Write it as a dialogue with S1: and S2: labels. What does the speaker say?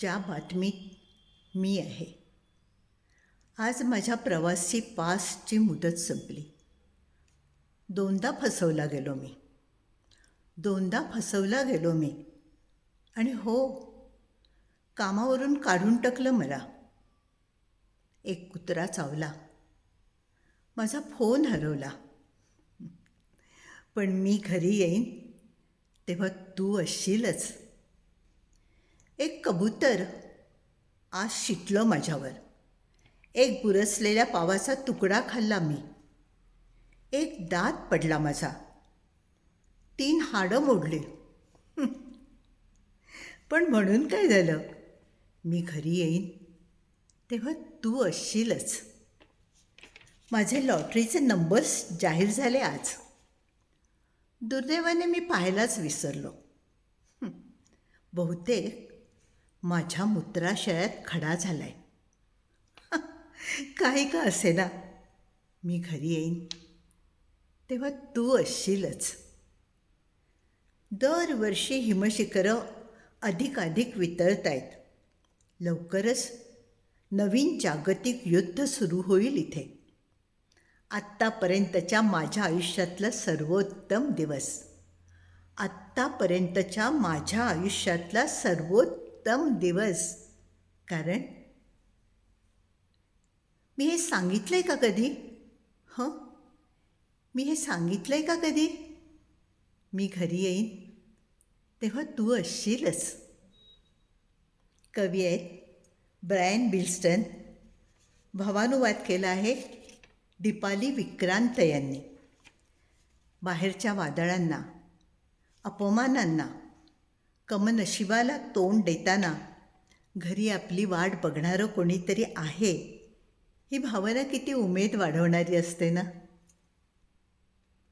S1: ज्या बातमीत मी आहे. आज माझ्या प्रवासी पासची मुदत संपली. दोनदा फसवला गेलो मी. आणि हो, कामावरून काढून टाकलं मला. एक कुत्रा चावला. माझा फोन हरवला. पण मी घरी येईन तेव्हा तू असशीलच. एक कबूतर आज शिटलं माझ्यावर. एक बुरसलेल्या पावाचा तुकडा खाल्ला मी. एक दात पडला माझा. 3 हाडं मोडली. पण म्हणून काय झालं, मी घरी येईन तेव्हा तू असशीलच. माझे लॉटरीचे नंबर्स जाहीर झाले आज. दुर्दैवाने मी पाहायलाच विसरलो. बहुतेक माझ्या मूत्राशयात खडा झालाय. काही का असेना, मी घरी येईन तेव्हा तू असशीलच. दरवर्षी हिमशिखरं अधिकाधिक वितळत आहेत. लवकरच नवीन जागतिक युद्ध सुरू होईल इथे. आत्तापर्यंतच्या माझ्या आयुष्यातला सर्वोत्तम दिवस. कारण मी हे सांगितलंय का कधी? मी हे सांगितलंय का कधी? मी घरी येईन तेव्हा तू असशीलच. कवी आहेत ब्रायन बिल्स्टन. भावानुवाद केला आहे दीपाली विक्रांत यांनी. बाहेरच्या वादळांना, अपमानांना, कमनशिबाला तोंड देताना घरी आपली वाट बघणारं कोणीतरी आहे, ही भावना किती उमेद वाढवणारी असते ना.